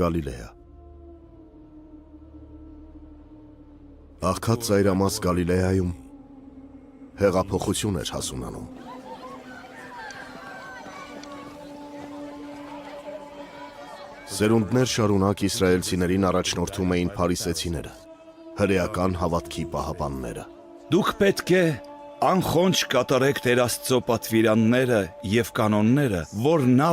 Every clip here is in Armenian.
Գալիլեա Աղքատ ծայրամաս Գալիլեայում հեղափոխություն էր հասունանում։ Սերունդներ շարունակ իսրայելցիներին առաջնորդում էին փարիսեցիները, հրեական հավատքի պահապանները։ Դուք պետք է անխոնջ կատարեք Տեր Աստծո պատվիրանները եւ կանոնները, որ նա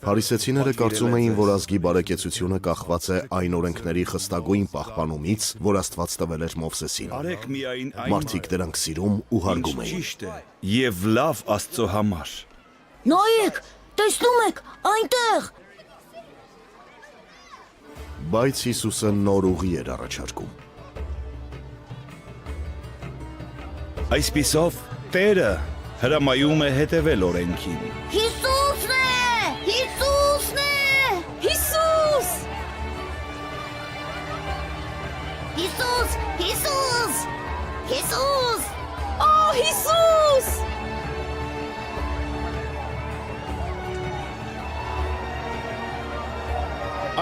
Փարիսեցիները կարծում էին, որ ազգի բարեկեցությունը կախված է այն օրենքների խստագույն պահպանումից, որ Աստված տվել էր Մովսեսին։ արեք միայն այն, Մարդիկ դրանք սիրում ու հարգում էին։ ճիշտ է եւ լավ Աստծո համար։ Նայեք, տեսնում եք, այնտեղ։ Բայց Հիսուսը նոր ուղի էր առաջարկում։ Այսպիսով Տերը հրամայում է հետևել օրենքին։ Հիսուսն է! Հիսուսն է! Հիսուս! Հիսուս! Հիսուս! Հիսուս! Օ, Հիսուս!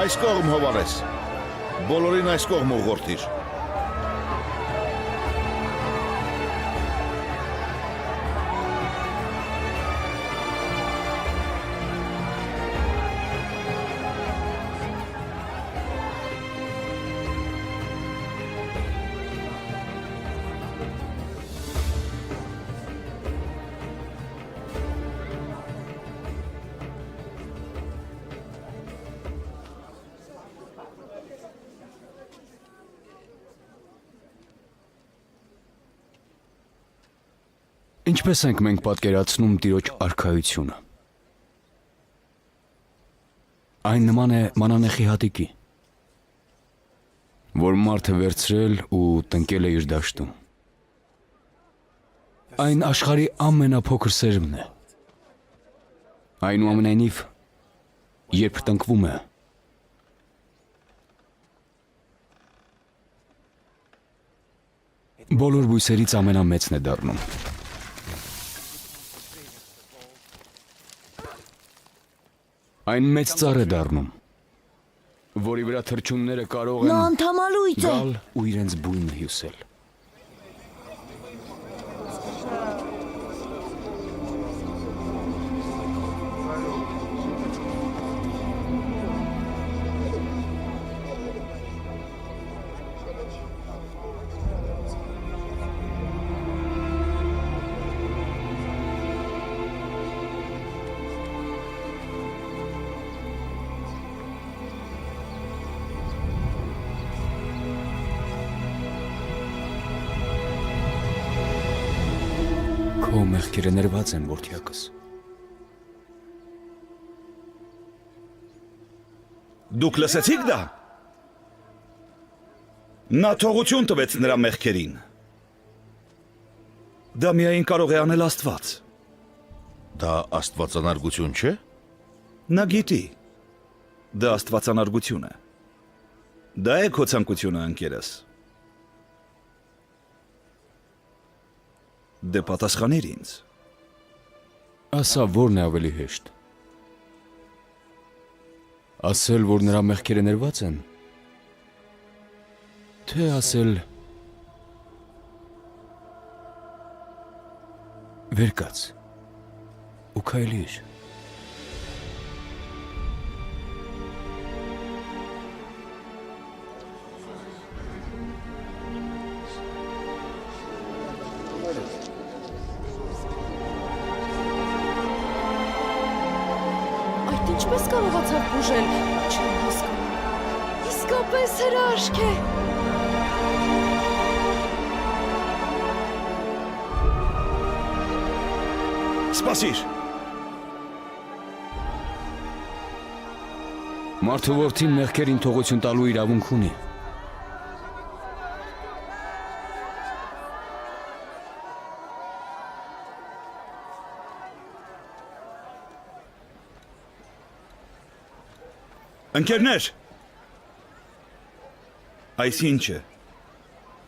Այս կողմ Հովանես, բոլորին այս կողմ ուղղորդիր։ Ինչպես ենք մենք պատկերացնում Տիրոջ արքայությունը։ Այն նման է մանանեխի հատիկի, որ մարդը վերցրել ու տնկել է իր դաշտում։ Այն աշխարհի ամենափոքր սերմն է։ Այնուամենայնիվ, երբ տնկվում է, բոլոր բույսերից ամենամեծն է դառնում։ Այն մեծ ծառ է դառնում, որի վրա թռչունները կարող Նա են անդամալույց է։ գալ ու իրենց բույնը հյուսել։ Քո մեղքերը ներված են, որդյակս։ Դուք լսեցիք դա։ Նա թողություն տվեց նրա մեղքերին։ Դա միայն կարող է անել Աստված։ Դա աստվածանարգություն չէ։ Նա գիտի։ Դա աստվածանարգություն է։ Դա է քո ցանկությունը, ընկերս։ Դե պատասխանիր ինձ։ Ասա, որն է ավելի հեշտ։ Ասել, որ նրա մեղքերը ներված են, թե ասել վեր կաց ու քայլիր։ Ինչպես կարողացավ բուժել, չեմ հասկանում։ Իսկապես հրաշք է։ Սպասիր։ Մարդու որդին մեղքերին թողություն տալու իրավունք ունի։ Ընկերներ, այս ինչ է։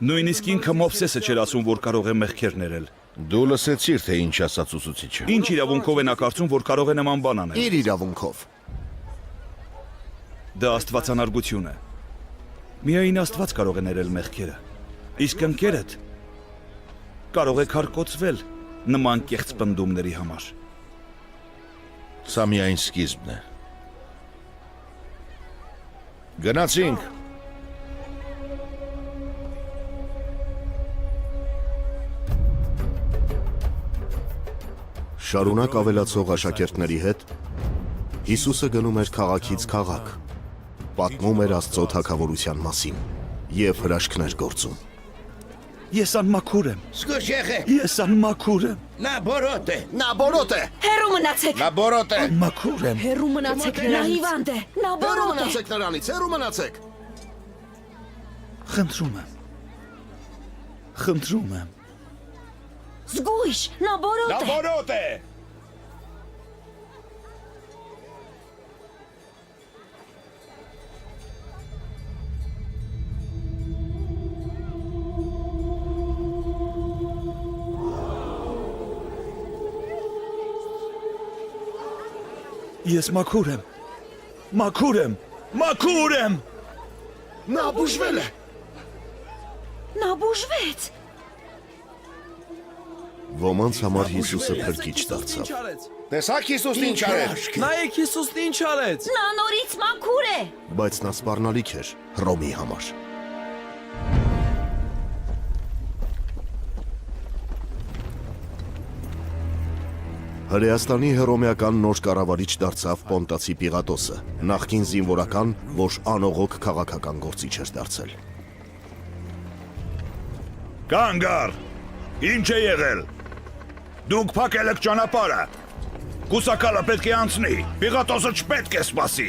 Նույնիսկ ինքը Մովսեսը չէր ասում, որ կարող է մեղքեր ներել։ Դու լսեցիր, թե ինչ ասաց ուսուցիչը։ Ինչ իրավունքով է նա կարծում, որ կարող է նման բան անել։ Իր իրավունքով։ Դա աստվածանարգություն է։ Միայն Աստված կարող է ներել մեղքերը։ Իսկ ընկերդ կարող է քարկոծվել նման կեղծ պնդումների համար։ Սա միայն սկիզբն է։ Գնացինք։ Շարունակ ավելացող աշակերտների հետ Հիսուսը գնում էր քաղաքից քաղաք, պատմում էր Աստծո թագավորության մասին եւ հրաշքներ գործում։ Ես անմաքուր եմ։ Զգույշ եղեք, Ես անմաքուր եմ։ նա բորոտ է, Նա բորոտ է։ Հերու մնացեք։ Նա բորոտ է։ Անմաքուր եմ։ Հերու մնացեք Նա նրանից։ հիվանդ է։ Նա Հերու բորոտ է։ մնացեք նրանից, հերու մնացեք։ Խնդրում եմ։ Խնդրում եմ։ Զգույշ, նա բորոտ է։ բորոտ է։ Ես մաքուր եմ։ Մաքուր եմ։ Մաքուր եմ։ Նա բուժվել է։ Նա բուժվեց։ Ոմանց համար Հիսուսը փրկիչ դարձավ։ Տեսակ Հիսուսն ինչ արեց։ Նայեք Հիսուսն ինչ արեց։ Նա նորից մաքուր է։ Բայց նա սպառնալիք էր Հռոմի համար։ Հրեաստանի հռոմեական նոր կառավարիչ դարձավ Պոնտացի Պիղատոսը, նախկին զինվորական, որ անողոք քաղաքական գործիչ էր դարձել։ Կանգ առ։ Ինչ է եղել։ Դուք փակել եք ճանապարհը։ Կուսակալը պետք է անցնի։ Պիղատոսը չպետք է սպասի։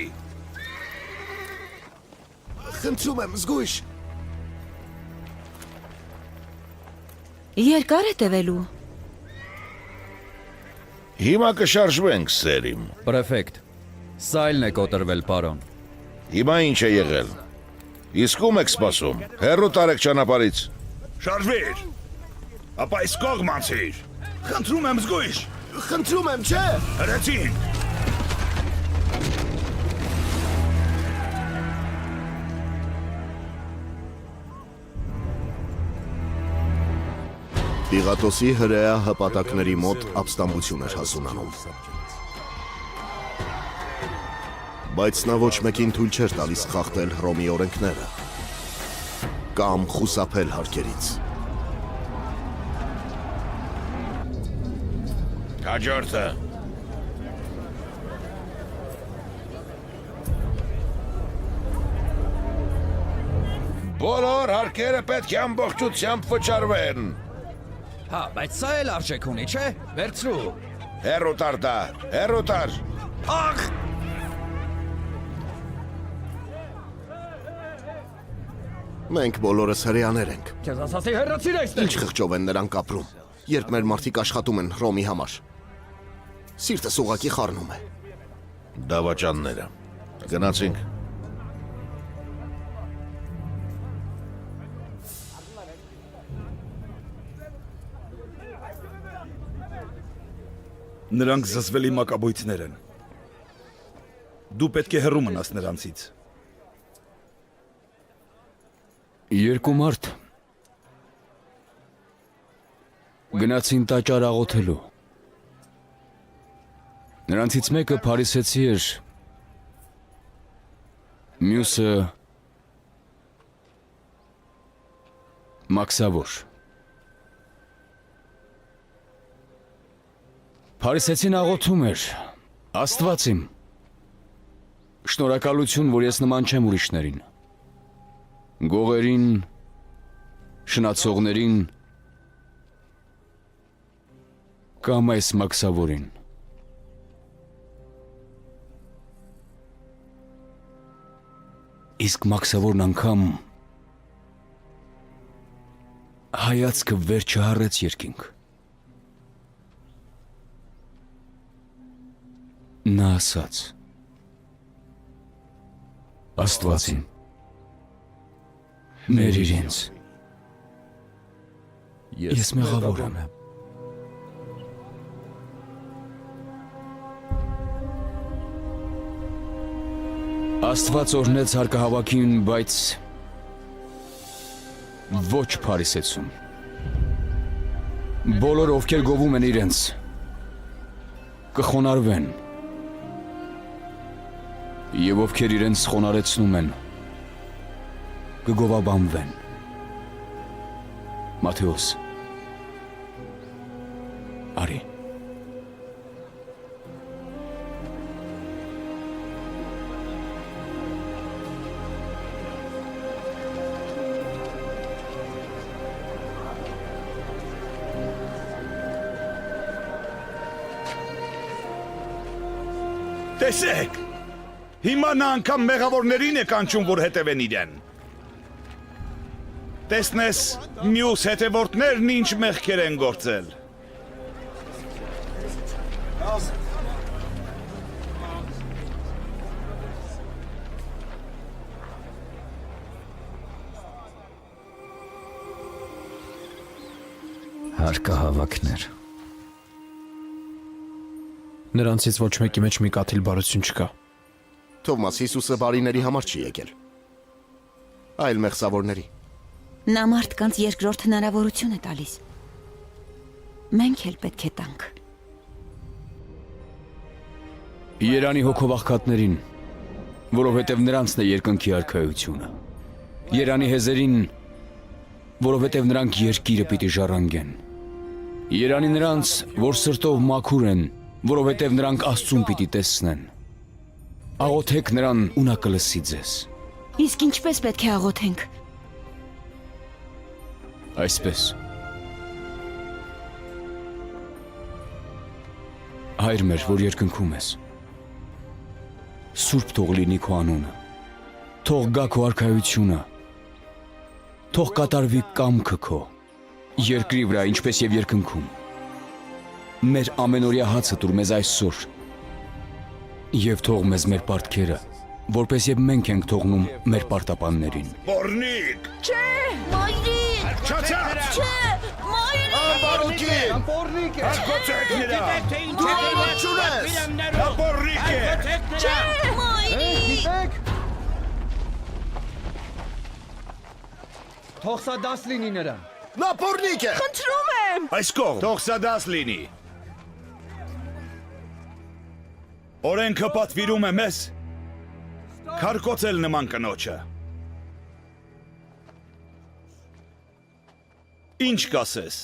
Խնդրում եմ, զգույշ։ Երկար է տևելու։ Հիմա կշարժվենք, սերիմ։ Պրեֆեկտ, սա այլն է կոտրվել, պարոն։ Հիմա ինչ է եղել։ Իսկ ում եք սպասում։ Հեռու տարեք ճանապարհից։ Շարժվիր։ Ապա այս կողմ անցիր։ Խնդրում եմ զգույշ։ Խնդրում եմ, չէ։ Հրեցին։ Պիղատոսի հրեա հպատակների մոտ ապստամբություն էր հասունանում։ Բայց նա ոչ մեկին թույլ չէր տալիս խախտել Հռոմի օրենքները կամ խուսափել հարկերից։ Հաջորդը։ Բոլոր հարկերը պետք է ամբողջությամբ վճարվեն։ Հա, բայց սա էլ արժեք ունի, չէ՞։ Վերցրու։ Հեռու տար դա, հեռու տար։ Ախ, Մենք բոլորս հրեաներ ենք։ քեզ ասացի հեռացիր Ինչ այստեղ։ խղճով են նրանք ապրում, երբ մեր մարդիկ աշխատում են Հռոմի համար։ Սիրտս ուղակի խառնում է։ Դավաճանները։ Գնացինք։ Նրանք զզվելի մակաբույծներ են։ Դու պետք է հեռու մնաս նրանցից։ Երկու մարդ գնացին տաճար աղոթելու։ Նրանցից մեկը փարիսեցի էր, մյուսը մաքսավոր։ Փարիսեցին աղոթում էր. Աստված իմ, շնորհակալություն, որ ես նման չեմ ուրիշներին, գողերին, շնացողներին կամ այս մաքսավորին։ Իսկ մաքսավորն անգամ հայացքը վեր չհառեց երկինք։ Նա ասաց. Աստվածին, մեր իրենց, ես մեղավոր եմ։ Աստված օրնեց հարկահավաքին, բայց ոչ Փարիսեցուն։ Բոլոր ովքեր գովում են իրենց կխոնարհվեն, եւ ովքեր իրենց խոնարհեցնում են կգովաբանվեն։ Մատթեոս արի։ Տեսեք, հիմա նա անգամ մեղավորներին է կանչում, որ հետևեն իրեն։ Տեսնես, մյուս հետևորդներն ինչ մեղքեր են գործել։ Հարկահավաքներ։ Նրանցից ոչ մեկի մեջ մի կաթիլ բարություն չկա։ Թովմաս Հիսուսը բարիների համար չի եկել, այլ մեղսավորների։ Նա մարդկանց երկրորդ հնարավորություն է տալիս։ Մենք էլ պետք է տանք։ Երանի հոգով աղքատներին, որովհետև նրանցն է երկնքի արքայությունը։ Երանի հեզերին, որովհետև նրանք երկիրը պիտի ժառանգեն։ Երանի նրանց, որ սրտով մաքուր են, որովհետև նրանք Աստծուն պիտի տեսնեն։ Աղոթեք նրան ու նա կլսի ձեզ։ Իսկ ինչպես պետք է աղոթենք։ Այսպես։ Հայր մեր, որ երկնքում ես, սուրբ թող լինի քո անունը, թող գա քո արքայությունը, թող կատարվի կամքը քո, երկրի վրա, ինչպես եւ երկնքում։ Մեր ամենօրյա հացը տուր մեզ այսօր, եւ թող մեզ մեր պարտքերը, որպես եւ մենք ենք թողնում մեր պարտապաններին։ Բորնիկ։ Չէ, մայրիկ։ Չացած։ Չէ, մայրիկ։ Ամբարուկին։ Բորնիկ է։ Հարկոցեք նրա։ Դու այլոց չունես։ Նա բորնիկ է։ Չէ, մայրիկ։ Թող սա դաս լինի նրան։ Նա բորնիկ է։ Խնդրում եմ։ Այս կողմ։ Թող սա դաս լինի։ Օրենքը պատվիրում է մեզ քարկոծել նման կնոջը։ Ինչ կասես։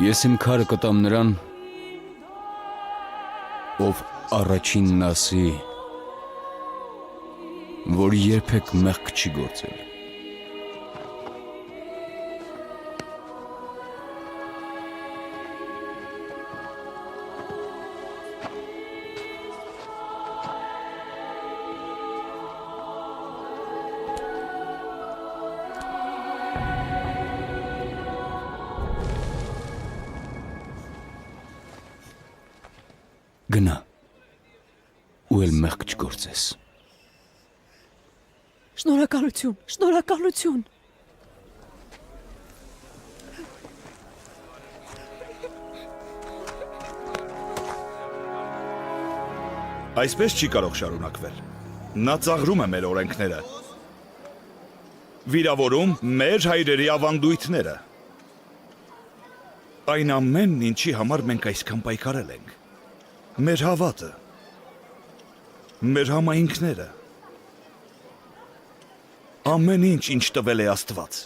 Ես իմ քարը կտամ նրան, ով առաջինն ասի, որ երբեք մեղք չի գործել։ Գնա, ու էլ մեղք չգործես։ Շնորհակալություն, շնորհակալություն։ Այսպես չի կարող շարունակվել։ Նա ծաղրում է մեր օրենքները։ Վիրավորում մեր հայրերի ավանդույթները։ Այն ամենն, ինչի համար մենք այսքան պայքարել ենք։ Մեր հավատը, մեր համայնքները, ամեն ինչ, ինչ տվել է Աստված։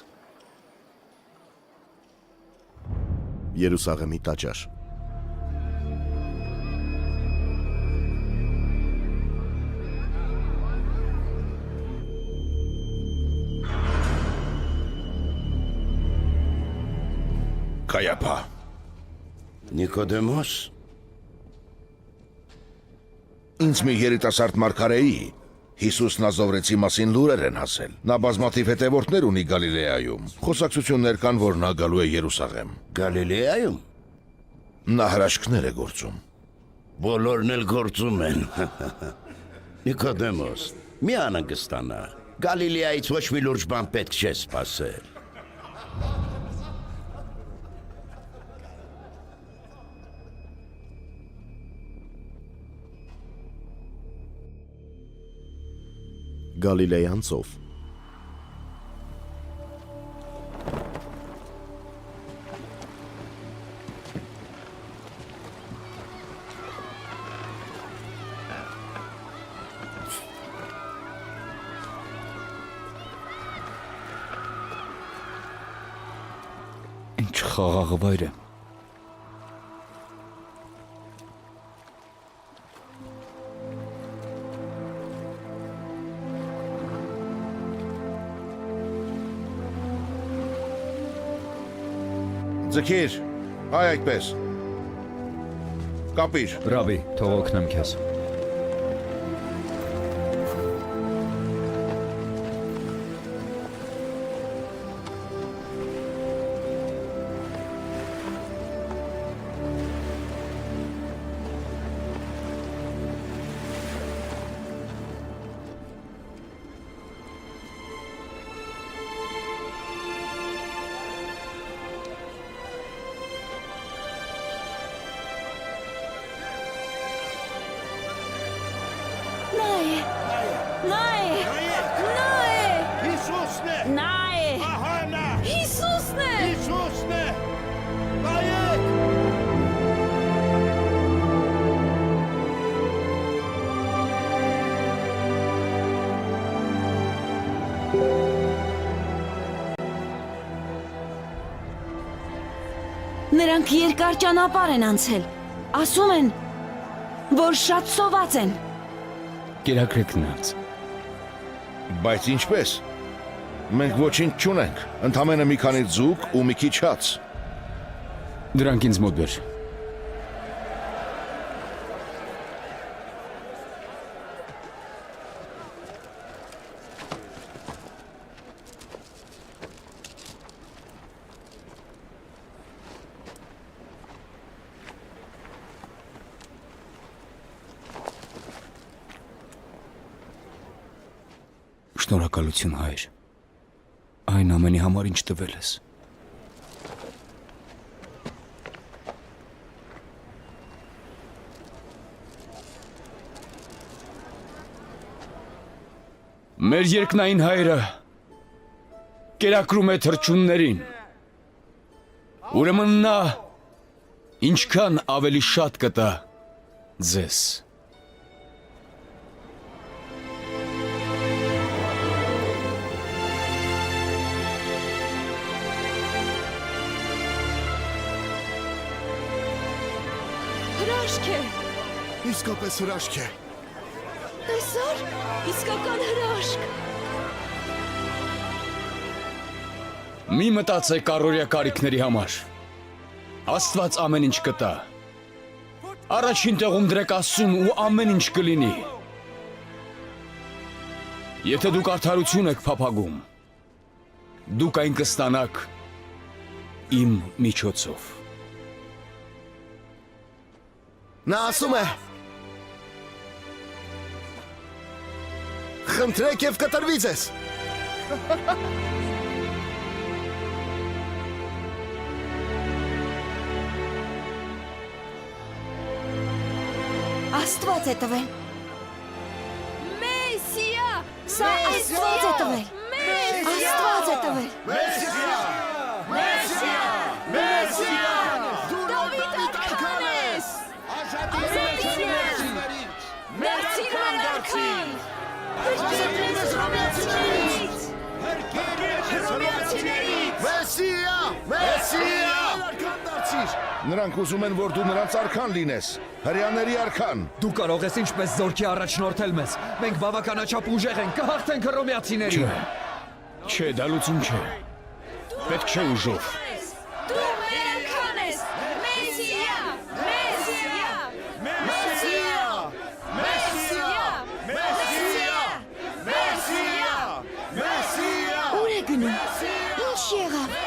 Երուսաղեմի տաճար։ Կայապա։ Նիկոդեմոս, Ինձ մի երիտասարդ մարգարեի Հիսուս Նազովրեցի մասին լուրեր են հասել։ Նա բազմաթիվ հետևորդներ ունի Գալիլեայում։ Խոսակցություններ կան, որ նա գալու է Երուսաղեմ։ Գալիլեայում Նա հրաշքներ է գործում։ բոլորն էլ գործում են։ Նիկոդեմոս, մի անհանգստանա։ Գալիլեայից ոչ մի լուրջ բան պետք չէ սպասել։ Գալիլեյան ծով։ Ինչ խաղաղվայր է։ Ձգիր, այ այդպես։ Կապիր։ Ռաբի, թող օգնեմ քեզ։ Նրանք երկար ճանապարհ են անցել։ Ասում են, որ շատ սոված են։ Կերակրեք նրանց։ Բայց ինչպես։ Մենք ոչինչ չունենք, ընդամենը մի քանի ձուկ ու մի քիչ հաց։ Դրանք ինձ մոտ բեր։ Շնորհակալություն, հայր։ Այն ամենի համար, ինչ տվել ես։ Մեր երկնային հայրը կերակրում է թռչուններին։ Ուրեմն նա ինչքան ավելի շատ կտա ձեզ։ Հրաշք է։ Իսկապես հրաշք է։ Տեսար, իսկական հրաշք։ Մի մտածեք առօրյա կարիքների համար։ Աստված ամեն ինչ կտա։ Առաջին տեղում դրեք Աստծուն ու ամեն ինչ կլինի։ Եթե դուք արդարություն եք փափագում, դուք այն կստանաք իմ միջոցով։ Նա ասում է. Խնդրեք եւ կտրվի ձեզ։ Աստված է տվել։ Մեսիա։ Սա Աստված է տվել։ Աստված է տվել։ Մեսիա։ Մեսիա։ Մեսիա։ Դու Դավիթ ատքան ես։ Մերցիր մանգարքին։ Մեսիա։ Մեսիա։ Նրանք ուզում են, որ դու նրանց արքան լինես, հրյաների արքան։ Դու կարող ես ինչպես զորքի առաջնորդել մեզ։ Մենք բավականաչափ ուժեղ ենք, կհաղթենք հռոմեացիներին։ Չէ, դա լուծում չէ։ Պետք չէ ուժով։ Դու մեր եղավ։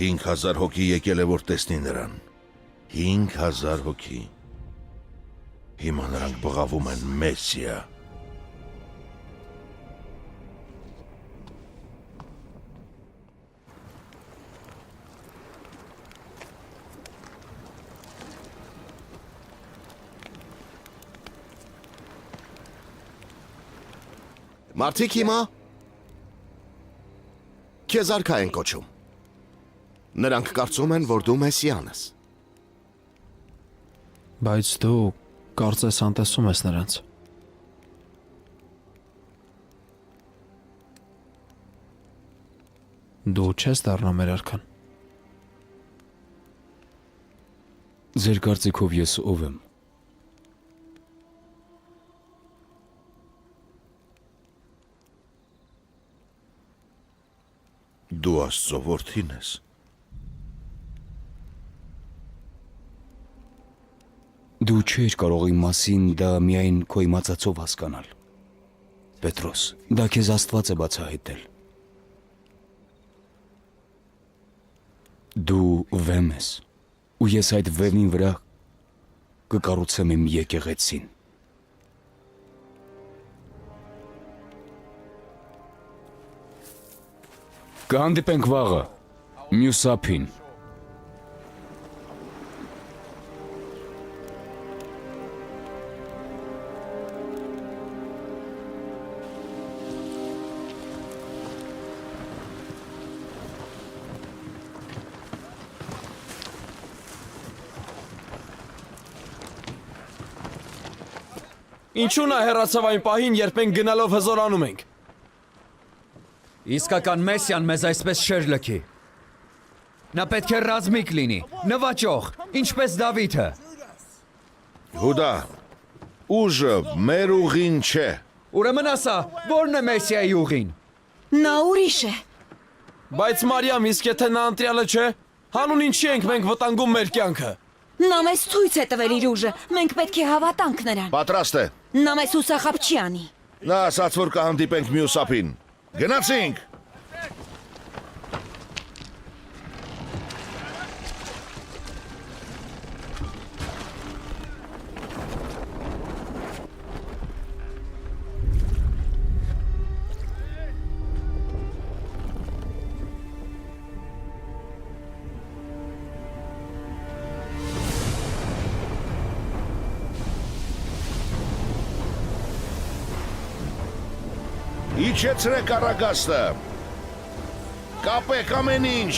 5000 հոգի եկել է որ տեսնի նրան։ 5000 հոգի։ Հիմա նրանք բղավում են Մեսիա։ Մարդիկ հիմա քեզ արքա են կոչում։ Նրանք կարծում են, որ դու Մեսիան ես։ Բայց դու կարծես անտեսում ես նրանց։ Դու չես դառնա մեր արքան։ Ձեր կարծիքով ես ով եմ։ Դու Աստծո որդին ես։ Դու չէր կարող իմ մասին դա միայն քո իմացածով հասկանալ։ Պետրոս, դա քեզ Աստված է բացահայտել։ Դու վեմ ես, ու ես այդ վեմին վրա կկառուցեմ իմ եկեղեցին։ Կհանդիպենք վաղը, մյուս ափին։ Ինչու նա հեռացավ այն պահին, երբ մենք գնալով հզորանում ենք։ Իսկական Մեսիան մեզ այսպես չէր լքի։ Նա պետք է ռազմիկ լինի, նվաճող, ինչպես Դավիթը։ Հուդա, ուժը մեր ուղին չէ։ Ուրեմն ասա, ո՞րն է Մեսիայի ուղին։ Նա ուրիշ է։ Բայց Մարիամ, իսկ եթե նա ընտրյալը չէ, հանուն ինչի ենք մենք վտանգում մեր կյանքը։ Նա մեզ ցույց է տվել իր ուժը։ Մենք պետք է հավատանք նրան։ Պատրաստ է։ Նա մեզ հուսախաբ չի անի։ Նա ասաց, որ կհանդիպենք մյուս ափին։ Գնացինք։ Իջեցրեք առագաստը։ Կապեք ամեն ինչ։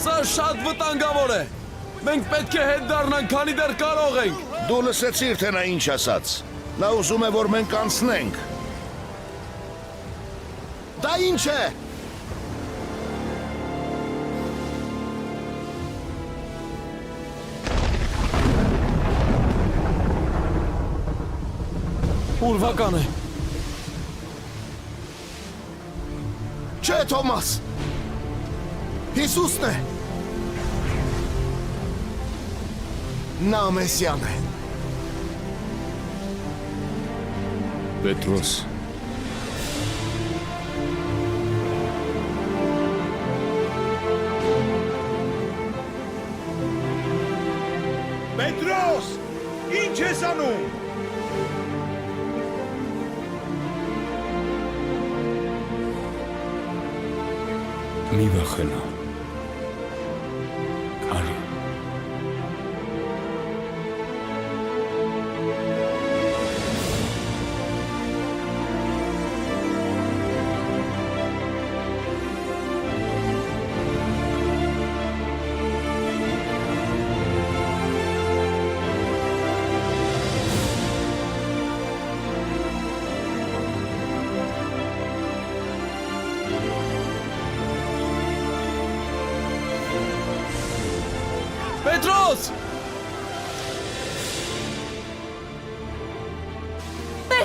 Սա շատ վտանգավոր է։ Մենք պետք է հետ դառնանք, քանի դեռ կարող ենք։ Դու լսեցիր, թե նա ինչ ասաց։ Նա ուզում է, որ մենք անցնենք։ Դա ինչ է։ Ուրվական է։ Չէ, Թոմաս։ Հիսուսն է։ Նա Մեսիան է։ Պետրոս, Պետրոս, ինչ ես անում։ մի վախենա։ Արի։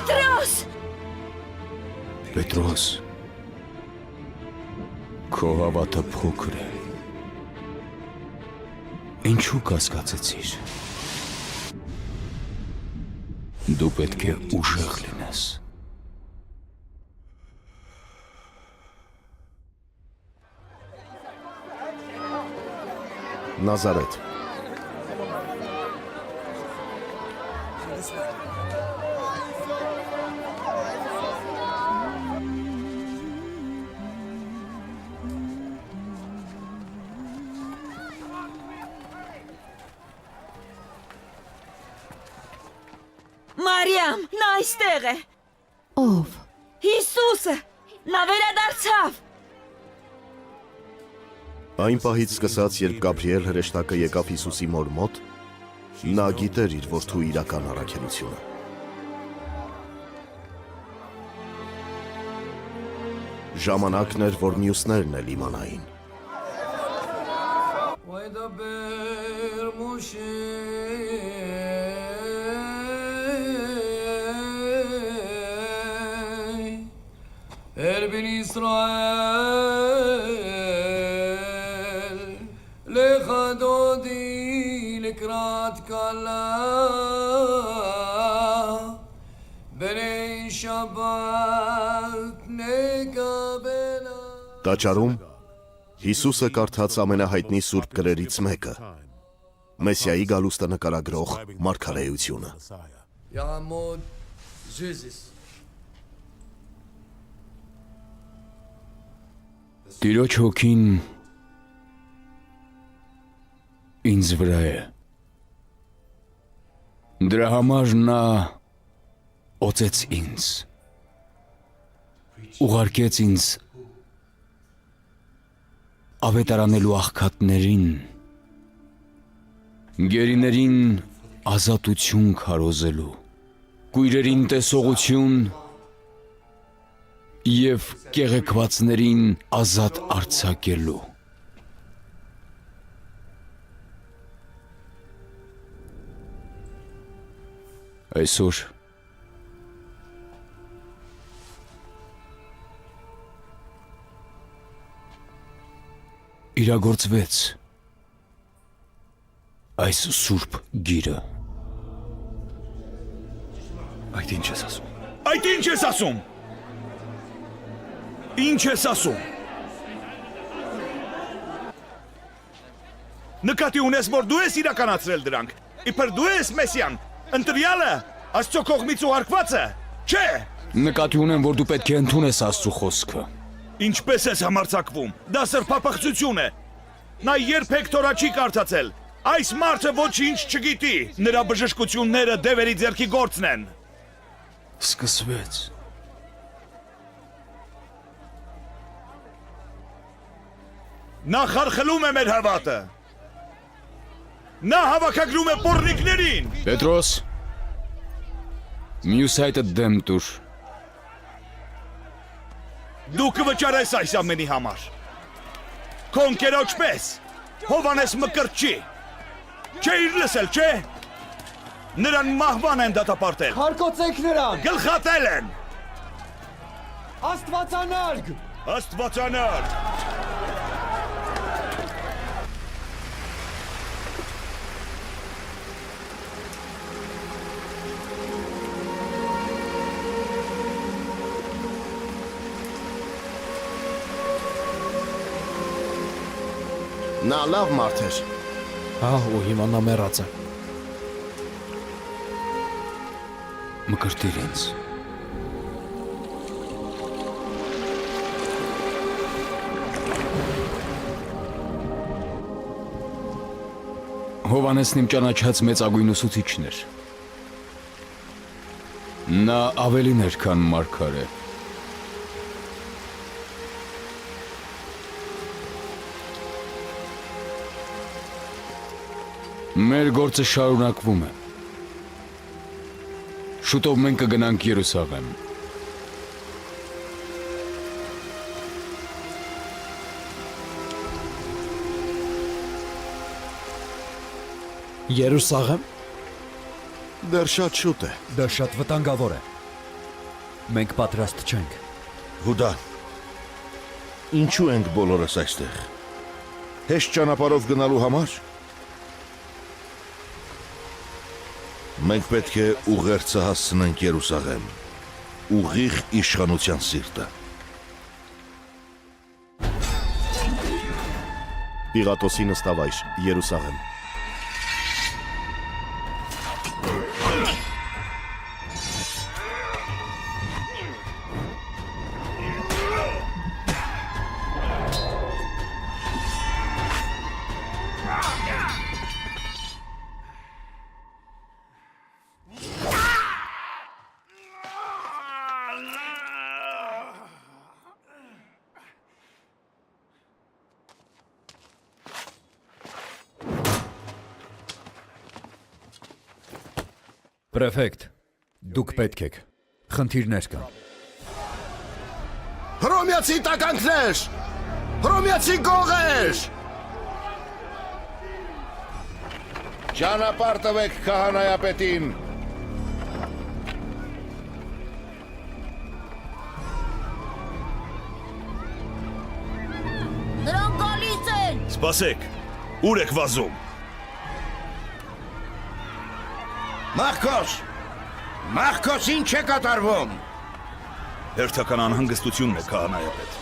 Պետրոս։ Պետրոս, քո հավատը փոքր է։ Ինչու կասկածեցիր։ Դու պետք է ուժեղ լինես։ Նազարեթ։ Մարիամ, նա այստեղ է։ Ով։ Հիսուսը, նա վերադարձավ։ Այն պահից սկսած, երբ Գաբրիել հրեշտակը եկավ Հիսուսի մոր մոտ, նա գիտեր իր որդու իրական առաքելությունը։ Ժամանակն էր, որ մյուսներն էլ իմանային։ Erbil İsrail Lechadodi lekrat kala Benei Shabbat negabela Տաճարում Հիսուսը կարդաց ամենահայտնի սուրբ գրերից մեկը՝ Մեսիայի գալուստը նկարագրող մարգարեությունը։ Yamod Zizis Տիրոջ հոգին ինձ վրա է։ Դրա համար նա օծեց ինձ, ուղարկեց ինձ ավետարանելու աղքատներին, գերիներին ազատություն քարոզելու, կույրերին տեսողություն և կեղեքվածներին ազատ արձակելու։ Այսօր իրագործվեց այս սուրբ գիրը։ Այդ ինչ ես ասում։ Այդ ինչ ես ասում։ Ինչ ես ասում։ Նկատի ունես, որ դու ես իրականացրել դրանք։ Իբր դու ես Մեսիան, ընտրյալը, Աստծո կողմից ուղարկվածը։ Չէ։ Նկատի ունեմ, որ դու պետք է ընդունես Աստծո խոսքը։ Ինչպես ես համարձակվում։ Դա սրբապղծություն է։ Նա երբեք Թորա չի կարդացել։ Այս մարդը ոչինչ չգիտի։ Նրա բժշկությունները դևերի ձեռքի գործն են։ Սկսվեց։ Նա խարխլում է մեր հավատը։ Նա հավաքագրում է պոռնիկներին։ Պետրոս, մյուս հայտը դեմ տուր։ Դու կվճարես այս ամենի համար։ Քո ընկերոջ պես, Հովհաննես Մկրտչի։ Չէիր լսել, չէ։ Նրան մահվան են դատապարտել։ Հարկոցեք նրան։ Գլխատել են։ Աստվածանարգ։ Աստվածանարգ։ Նա լավ մարդ էր։ Հա, ու հիմա նա մեռած է։ Մկրտիր ինձ։ Հովհաննեսն իմ ճանաչած մեծագույն ուսուցիչն էր։ Նա ավելին էր, քան մարգարե։ Մեր գործը շարունակվում է։ Շուտով մենք կգնանք Երուսաղեմ։ Երուսաղեմ։ Դեռ շատ շուտ է։ Դա շատ վտանգավոր է։ Մենք պատրաստ չենք։ Հուդա, ինչու ենք բոլորս այստեղ։ Հեշտ ճանապարհով գնալու համար։ Մենք պետք է ուղերձը հասցնենք Երուսաղեմ, ուղիղ իշխանության սիրտը։ Պիղատոսի նստավայր, Երուսաղեմ։ Պրեֆեկտ, դուք պետք եք։ Խնդիրներ կան։ Հռոմեացի տականքներ! Հռոմեացի գողեր! Ճանապարհ տվեք քահանայապետին։ Նրանք գալիս են։ Սպասեք, ուր եք վազում։ Մախքոս ինչ է կատարվում։ Հերթական անհանգստությունն է քահանայապետ։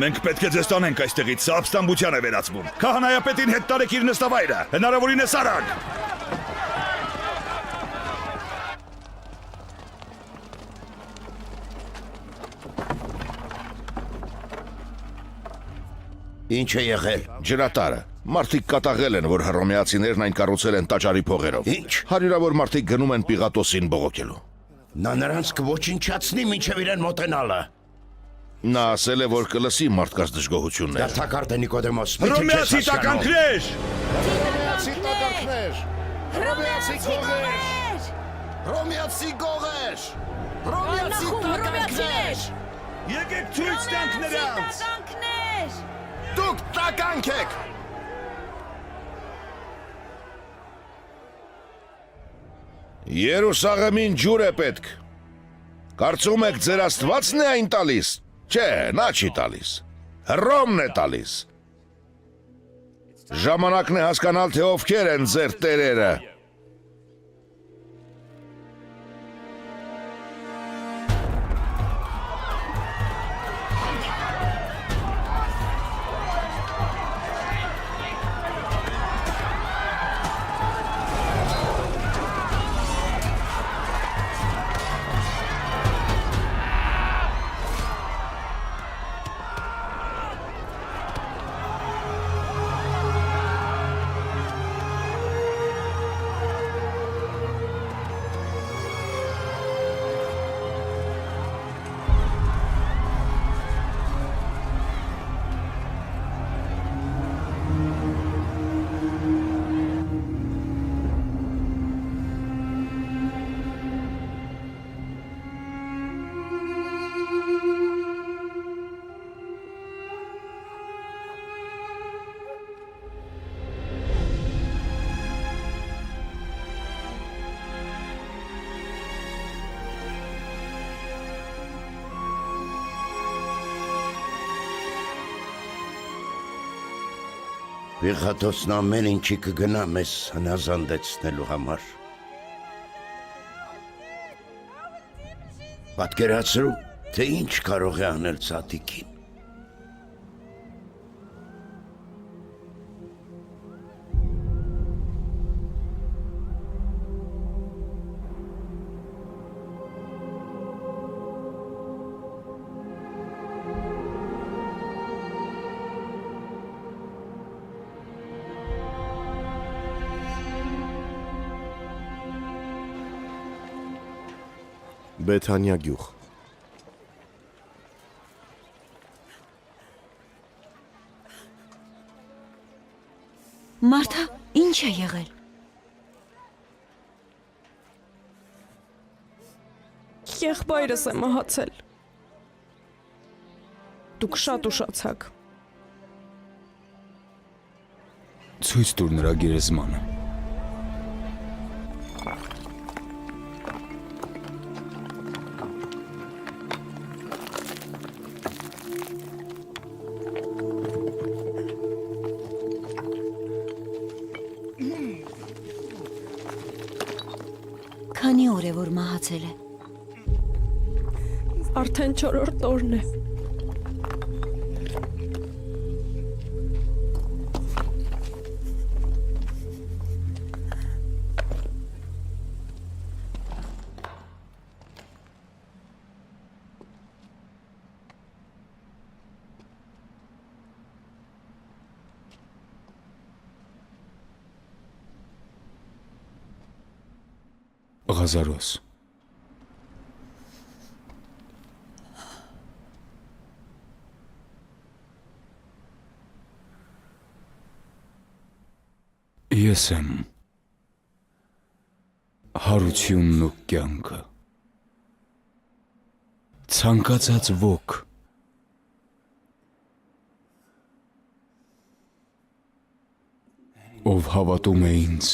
Մենք պետք է ձեզ տանենք այստեղից, սա ապստամբության է վերածվում։ Քահանայապետին հետ տարեք իր նստավայրը, հնարավորինս արագ։ Ինչ է եղել։ Ջրատարը։ Մարդիկ կատաղել են, որ հռոմեացիներն այն կառուցել են տաճարի փողերով։ Ինչ։ Հարյուրավոր մարդիկ գնում են Պիղատոսին բողոքելու։ Նա նրանց կոչնչացնի մինչև իրեն մոտենալը։ Նա ասել է, որ կլսի մարդկանց դժգոհությունները։ Դարձակարդ է Նիկոդեմոս։ Հռոմեացի տականքներ։ Հռոմեացի տականքներ։ Հռոմեացի գողեր։ Հռոմեացի գողեր։ Հռոմեացի տականքներ։ Եկեք ցույց տանք նրանց։ Դուք տականք եք։ Երուսաղեմին ջուր է պետք։ Կարծում եք ձեր Աստվածն է այն տալիս։ Չէ, նա չի տալիս։ Հռոմն է տալիս։ Ժամանակն է հասկանալ, թե ովքեր են ձեր տերերը։ Պիղատոսն ամեն ինչի կգնա մեզ հնազանդեցնելու համար։ Պատկերացրու, թե ինչ կարող է անել Ցատիկին։ Բեթանիա գյուղ։ Մարթա, ինչ է եղել։ Եղբայրս է մահացել։ Դուք շատ ուշացաք։ Ցույց տուր նրա գերեզմանը։ Քանի օր է որ մահացել է։ Արդեն 4-րդ օրն է։ Ղազարոս։ Ես եմ հարությունն ու կյանքը, ցանկացած ոք, ով հավատում է ինձ,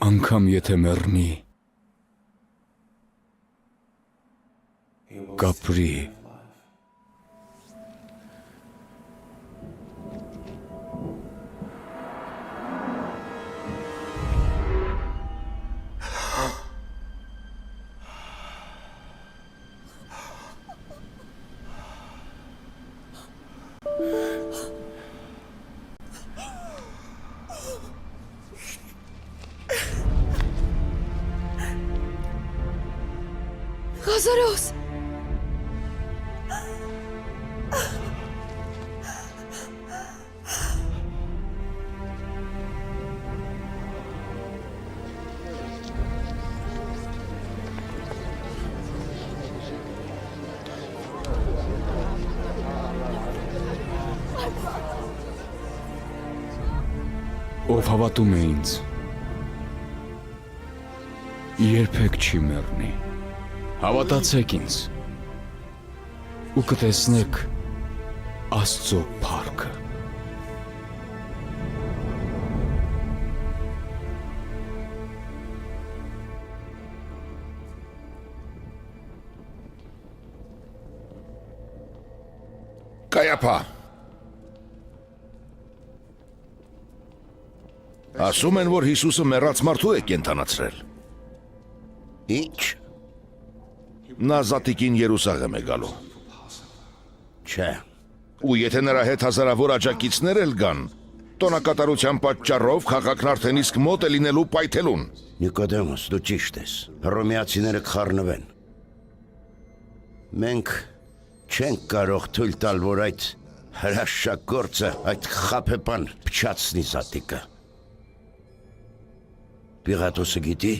անգամ եթե մեռնի, կապրի։ Ղազարոս։ Ով հավատում է ինձ, երբեք չի մեռնի։ Հավատացեք ինձ ու կտեսնեք Աստծո փառքը։ Կայապա։ Ասում են, որ Հիսուսը մեռած մարդու է կենդանացրել։ Ինչ։ Նա Զատիկին Երուսաղեմ է գալու։ Չէ։ Ու եթե նրա հետ հազարավոր աջակիցներ էլ գան, տոնակատարության պատճառով քաղաքն արդեն իսկ մոտ է լինելու պայթելուն։ Նիկոդեմոս, դու ճիշտ ես։ հռոմեացիները կխառնվեն։ Մենք չենք կարող թույլ տալ, որ այդ հրաշագործը, այդ խաբեբան փչացնի Զատիկը։ Պիղատոսը գիտի,